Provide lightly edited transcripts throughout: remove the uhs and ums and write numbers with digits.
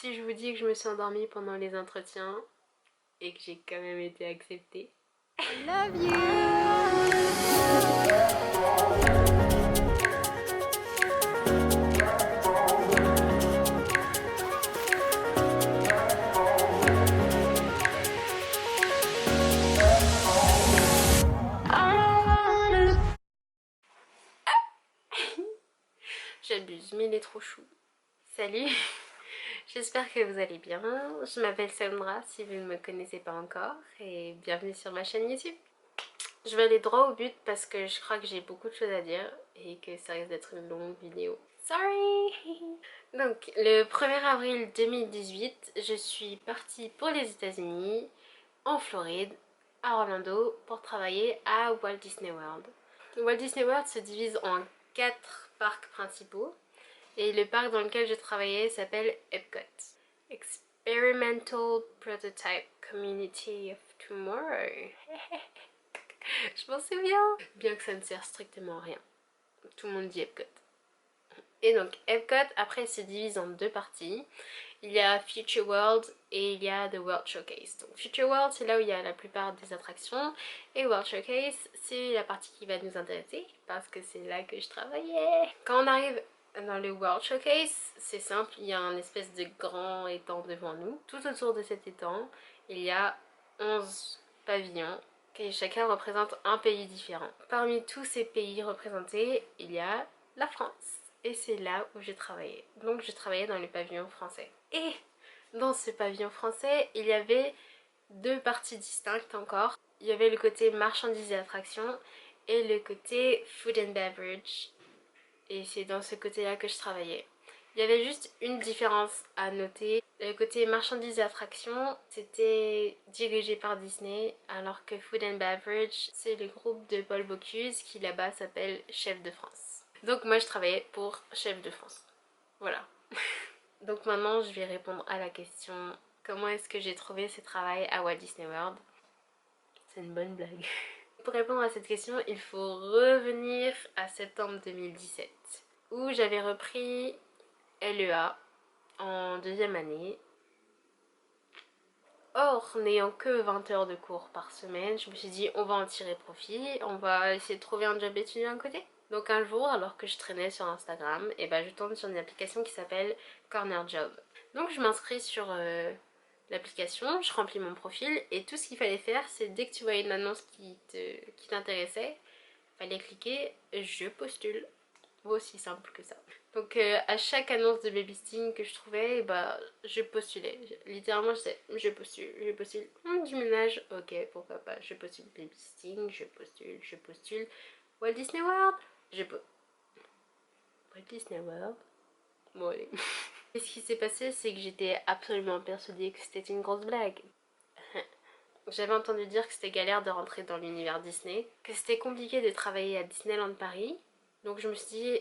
si je vous dis que je me suis endormie pendant les entretiens et que j'ai quand même été acceptée. I love you! J'abuse, mais il est trop chou. Salut, j'espère que vous allez bien. Je m'appelle Sandra si vous ne me connaissez pas encore et bienvenue sur ma chaîne YouTube. Je vais aller droit au but parce que je crois que j'ai beaucoup de choses à dire et que ça risque d'être une longue vidéo. Sorry! Donc, le 1er avril 2018, je suis partie pour les États-Unis, en Floride, à Orlando, pour travailler à Walt Disney World. Walt Disney World se divise en 4 parcs principaux. Et le parc dans lequel je travaillais s'appelle Epcot. Experimental Prototype Community of Tomorrow. Je m'en souviens. Bien que ça ne sert strictement à rien. Tout le monde dit Epcot. Et donc Epcot, après, se divise en 2 parties. Il y a Future World et il y a The World Showcase. Donc Future World, c'est là où il y a la plupart des attractions. Et World Showcase, c'est la partie qui va nous intéresser parce que c'est là que je travaillais. Quand on arrive dans le World Showcase, c'est simple, il y a un espèce de grand étang devant nous. Tout autour de cet étang, il y a 11 pavillons et chacun représente un pays différent. Parmi tous ces pays représentés, il y a la France. Et c'est là où je travaillais. Donc je travaillais dans le pavillon français. Et dans ce pavillon français, il y avait 2 parties distinctes encore. Il y avait le côté marchandises et attractions et le côté food and beverage. Et c'est dans ce côté-là que je travaillais. Il y avait juste une différence à noter. Le côté marchandises et attractions, c'était dirigé par Disney, alors que Food and Beverage, c'est le groupe de Paul Bocuse qui là-bas s'appelle Chef de France. Donc moi je travaillais pour Chef de France. Voilà. Donc maintenant je vais répondre à la question comment est-ce que j'ai trouvé ce travail à Walt Disney World. C'est une bonne blague. Pour répondre à cette question, il faut revenir à septembre 2017 où j'avais repris LEA en 2e année. Or, n'ayant que 20 heures de cours par semaine, je me suis dit on va en tirer profit, on va essayer de trouver un job étudiant à côté. Donc un jour, alors que je traînais sur Instagram, et je tombe sur une application qui s'appelle Corner Job. Donc je m'inscris sur l'application, je remplis mon profil et tout ce qu'il fallait faire, c'est dès que tu voyais une annonce qui t'intéressait, fallait cliquer je postule. Aussi simple que ça. Donc à chaque annonce de babysitting que je trouvais, je postulais. Littéralement je disais je postule. Du ménage, ok pourquoi pas, je postule babysitting, je postule. Walt Disney World, Walt Disney World. Bon allez. Et ce qui s'est passé, c'est que j'étais absolument persuadée que c'était une grosse blague. J'avais entendu dire que c'était galère de rentrer dans l'univers Disney, que c'était compliqué de travailler à Disneyland Paris. Donc je me suis dit,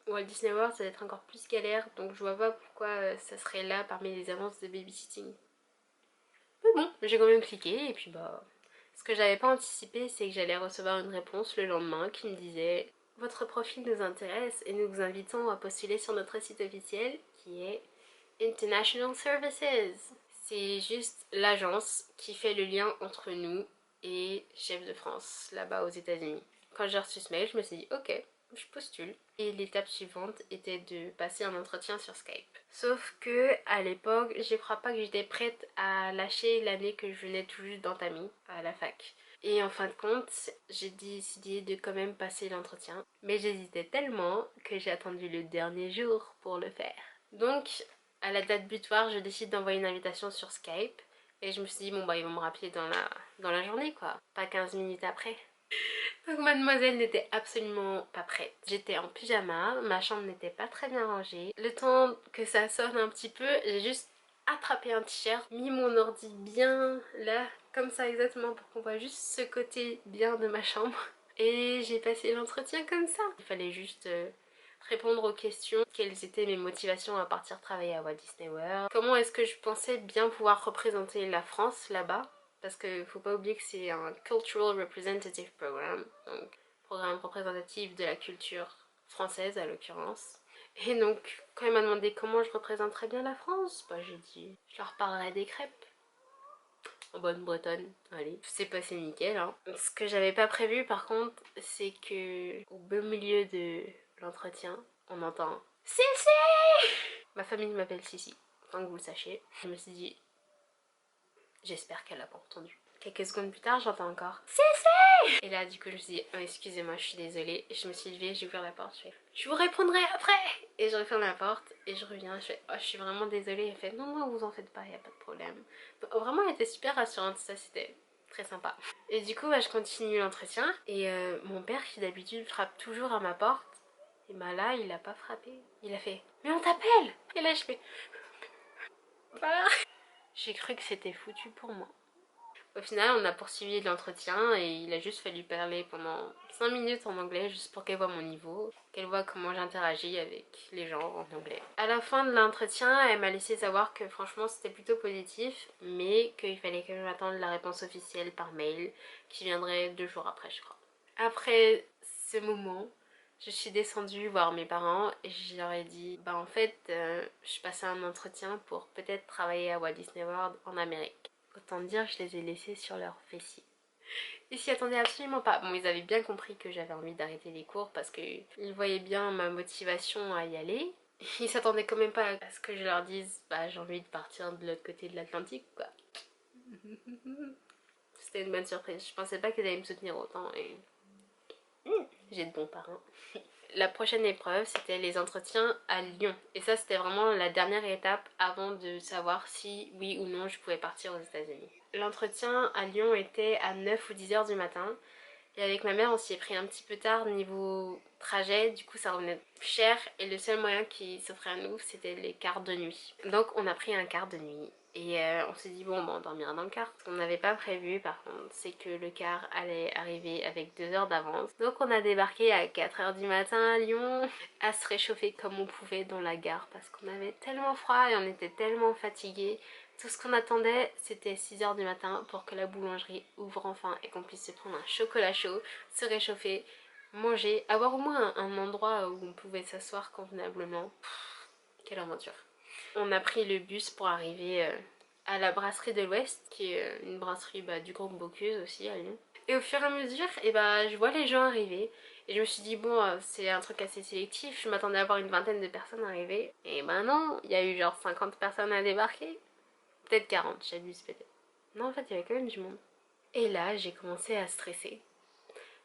Walt Disney World ça va être encore plus galère, donc je vois pas pourquoi ça serait là parmi les annonces de babysitting. Mais bon, j'ai quand même cliqué et puis ce que j'avais pas anticipé, c'est que j'allais recevoir une réponse le lendemain qui me disait votre profil nous intéresse et nous vous invitons à postuler sur notre site officiel qui est International Services. C'est juste l'agence qui fait le lien entre nous et Chef de France là-bas aux États-Unis. Quand j'ai reçu ce mail, je me suis dit ok, je postule. Et l'étape suivante était de passer un entretien sur Skype. Sauf que à l'époque, je crois pas que j'étais prête à lâcher l'année que je venais tout juste d'entamer à la fac. Et en fin de compte, j'ai décidé de quand même passer l'entretien. Mais j'hésitais tellement que j'ai attendu le dernier jour pour le faire. Donc, à la date butoir, je décide d'envoyer une invitation sur Skype. Et je me suis dit, bon ils vont me rappeler dans la journée quoi, pas 15 minutes après. Donc mademoiselle n'était absolument pas prête. J'étais en pyjama, ma chambre n'était pas très bien rangée. Le temps que ça sonne un petit peu, j'ai juste attrapé un t-shirt, mis mon ordi bien là, comme ça exactement pour qu'on voit juste ce côté bien de ma chambre. Et j'ai passé l'entretien comme ça. Il fallait juste répondre aux questions, quelles étaient mes motivations à partir travailler à Walt Disney World, comment est-ce que je pensais bien pouvoir représenter la France là-bas, parce qu'il faut pas oublier que c'est un Cultural Representative Program, donc programme représentatif de la culture française à l'occurrence. Et donc, quand il m'a demandé comment je représenterais bien la France, bah j'ai dit, je leur parlerai des crêpes. En bonne bretonne, allez, c'est passé nickel. Hein. Ce que j'avais pas prévu par contre, c'est que au beau milieu de l'entretien, on entend Sissi. Ma famille m'appelle Sissi, tant que vous le sachiez. Je me suis dit, j'espère qu'elle l'a pas entendu. Quelques secondes plus tard, j'entends encore Sissi. Et là, du coup, je me suis dit, oh, excusez-moi, je suis désolée. Et je me suis levée, j'ai ouvert la porte, je fais, je vous répondrai après. Et je referme la porte et je reviens, je fais, oh, je suis vraiment désolée. Elle fait, non, non, vous en faites pas, y a pas de problème. Vraiment, elle était super rassurante, ça c'était très sympa. Et du coup, bah, je continue l'entretien. Et mon père, qui d'habitude frappe toujours à ma porte, et bah là, il a pas frappé. Il a fait, mais on t'appelle. Et là, je fais, voilà. J'ai cru que c'était foutu pour moi. Au final, on a poursuivi l'entretien et il a juste fallu parler pendant 5 minutes en anglais juste pour qu'elle voit mon niveau, qu'elle voit comment j'interagis avec les gens en anglais. À la fin de l'entretien, elle m'a laissé savoir que franchement c'était plutôt positif, mais qu'il fallait que j'attende la réponse officielle par mail qui viendrait 2 jours après, je crois. Après ce moment, je suis descendue voir mes parents et je leur ai dit bah en fait je passais un entretien pour peut-être travailler à Walt Disney World en Amérique. Autant dire que je les ai laissés sur leur fessier. Ils s'y attendaient absolument pas. Bon, ils avaient bien compris que j'avais envie d'arrêter les cours parce qu'ils voyaient bien ma motivation à y aller. Ils s'attendaient quand même pas à ce que je leur dise bah j'ai envie de partir de l'autre côté de l'Atlantique quoi. C'était une bonne surprise. Je pensais pas qu'ils allaient me soutenir autant et j'ai de bons parents. La prochaine épreuve, c'était les entretiens à Lyon. Et ça, c'était vraiment la dernière étape avant de savoir si, oui ou non, je pouvais partir aux États-Unis. L'entretien à Lyon était à 9 ou 10 heures du matin. Et avec ma mère, on s'y est pris un petit peu tard niveau trajet. Du coup, ça revenait cher. Et le seul moyen qui s'offrait à nous, c'était les quarts de nuit. Donc, on a pris un quart de nuit. Et on s'est dit, bon, on dormira dans le car. Ce qu'on n'avait pas prévu, par contre, c'est que le car allait arriver avec 2 heures d'avance. Donc, on a débarqué à 4 heures du matin à Lyon, à se réchauffer comme on pouvait dans la gare parce qu'on avait tellement froid et on était tellement fatigués. Tout ce qu'on attendait, c'était 6 heures du matin pour que la boulangerie ouvre enfin et qu'on puisse se prendre un chocolat chaud, se réchauffer, manger, avoir au moins un endroit où on pouvait s'asseoir convenablement. Quelle aventure! On a pris le bus pour arriver à la brasserie de l'Ouest, qui est une brasserie du groupe Bocuse aussi à Lyon. Et au fur et à mesure, je vois les gens arriver. Et je me suis dit, bon, c'est un truc assez sélectif. Je m'attendais à voir une vingtaine de personnes arriver. Et ben non, il y a eu genre 50 personnes à débarquer. Peut-être 40, j'abuse peut-être. Non, en fait, il y avait quand même du monde. Et là, j'ai commencé à stresser.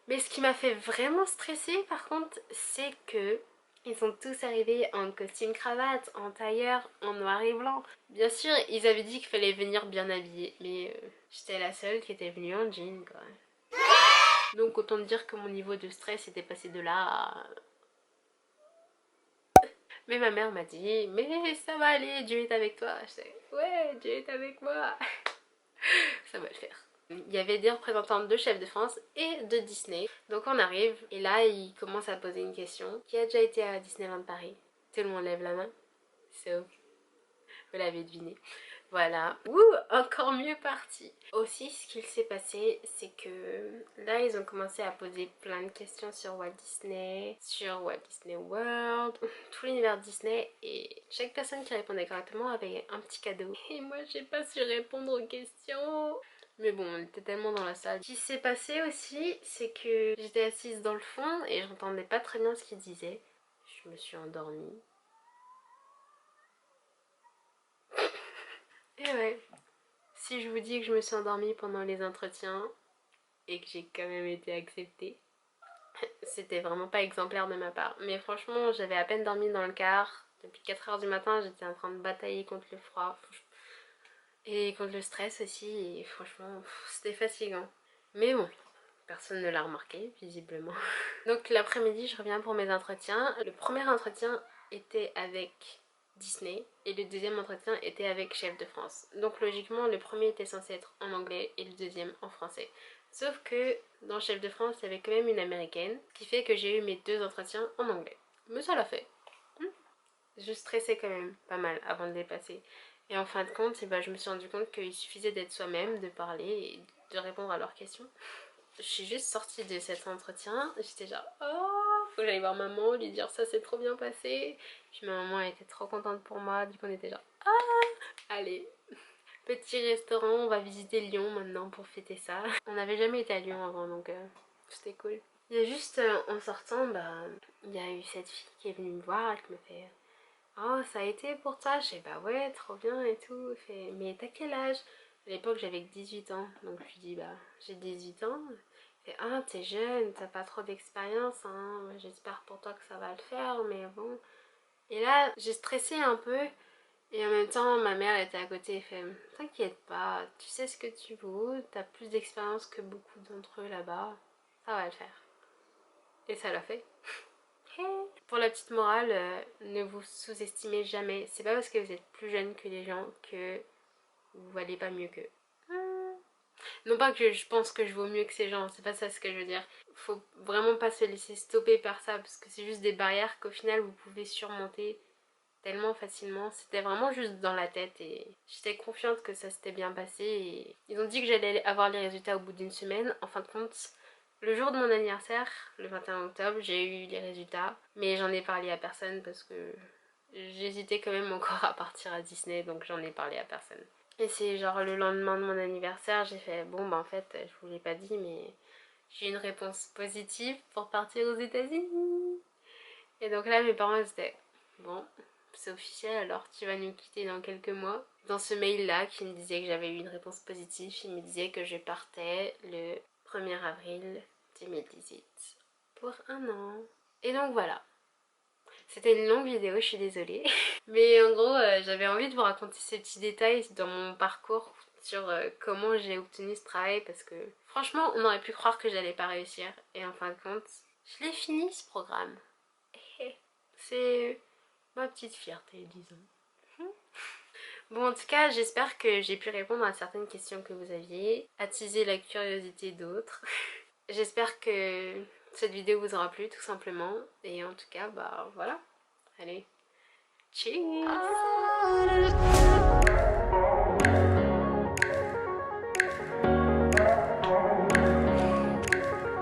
Mais ce qui m'a fait vraiment stresser, par contre, c'est que ils sont tous arrivés en costume cravate, en tailleur, en noir et blanc. Bien sûr, ils avaient dit qu'il fallait venir bien habillé, mais j'étais la seule qui était venue en jean, quoi. Donc autant dire que mon niveau de stress était passé de là à... Mais ma mère m'a dit, mais ça va aller, Dieu est avec toi. Je sais, ouais, Dieu est avec moi. Ça va le faire. Il y avait des représentants de Chef de France et de Disney. Donc on arrive et là il commence à poser une question. Qui a déjà été à Disneyland Paris? Tout le monde lève la main. So, vous l'avez deviné. Voilà. Ouh, encore mieux parti. Aussi, ce qu'il s'est passé, c'est que là, ils ont commencé à poser plein de questions sur Walt Disney, sur Walt Disney World, tout l'univers Disney, et chaque personne qui répondait correctement avait un petit cadeau. Et moi, j'ai pas su répondre aux questions. Mais bon, on était tellement dans la salle. Ce qui s'est passé aussi, c'est que j'étais assise dans le fond et j'entendais pas très bien ce qu'ils disaient. Je me suis endormie. Et ouais, si je vous dis que je me suis endormie pendant les entretiens et que j'ai quand même été acceptée, c'était vraiment pas exemplaire de ma part. Mais franchement, j'avais à peine dormi dans le car. Depuis 4 heures du matin, j'étais en train de batailler contre le froid et contre le stress aussi. Et franchement, c'était fatigant. Mais bon, personne ne l'a remarqué, visiblement. Donc l'après-midi, je reviens pour mes entretiens. Le premier entretien était avec Disney et le deuxième entretien était avec Chef de France. Donc logiquement, le premier était censé être en anglais et le deuxième en français. Sauf que dans Chef de France, il y avait quand même une américaine, ce qui fait que j'ai eu mes 2 entretiens en anglais. Mais ça l'a fait. Je stressais quand même pas mal avant de les passer. Et en fin de compte, je me suis rendu compte qu'il suffisait d'être soi-même, de parler et de répondre à leurs questions. Je suis juste sortie de cet entretien, j'étais genre oh faut que j'aille voir maman, lui dire ça s'est trop bien passé. Puis ma maman elle était trop contente pour moi, du coup on était genre ah allez. Petit restaurant, on va visiter Lyon maintenant pour fêter ça. On n'avait jamais été à Lyon avant donc c'était cool. Il y a juste en sortant, bah il y a eu cette fille qui est venue me voir et qui me fait oh ça a été pour toi? Je fais bah ouais trop bien et tout. Elle fait mais t'as quel âge? À l'époque j'avais que 18 ans donc je lui dis bah j'ai 18 ans. Elle fait ah t'es jeune, t'as pas trop d'expérience hein, j'espère pour toi que ça va le faire mais bon. Et là j'ai stressé un peu. Et en même temps, ma mère était à côté et fait t'inquiète pas, tu sais ce que tu vaux, t'as plus d'expérience que beaucoup d'entre eux là-bas, ça va le faire. Et ça l'a fait. Pour la petite morale, ne vous sous-estimez jamais. C'est pas parce que vous êtes plus jeune que les gens que vous valez pas mieux qu'eux. Non pas que je pense que je vaux mieux que ces gens, c'est pas ça ce que je veux dire. Faut vraiment pas se laisser stopper par ça parce que c'est juste des barrières qu'au final vous pouvez surmonter tellement facilement. C'était vraiment juste dans la tête et j'étais confiante que ça s'était bien passé. Et ils ont dit que j'allais avoir les résultats au bout d'une semaine. En fin de compte, le jour de mon anniversaire, le 21 octobre, j'ai eu les résultats. Mais j'en ai parlé à personne parce que j'hésitais quand même encore à partir à Disney, donc j'en ai parlé à personne. Et c'est genre le lendemain de mon anniversaire, j'ai fait bon bah en fait je vous l'ai pas dit mais j'ai une réponse positive pour partir aux États-Unis. Et donc là mes parents ils étaient bon c'est officiel alors tu vas nous quitter dans quelques mois. Dans ce mail là qui me disait que j'avais eu une réponse positive, il me disait que je partais le 1er avril 2018 pour un an. Et donc voilà. C'était une longue vidéo, je suis désolée. Mais en gros, j'avais envie de vous raconter ces petits détails dans mon parcours sur comment j'ai obtenu ce travail parce que franchement, on aurait pu croire que j'allais pas réussir. Et en fin de compte, je l'ai fini ce programme. C'est ma petite fierté, disons. Bon, en tout cas, j'espère que j'ai pu répondre à certaines questions que vous aviez, attiser la curiosité d'autres. J'espère que cette vidéo vous aura plu, tout simplement. Et en tout cas, bah voilà. Allez, cheers!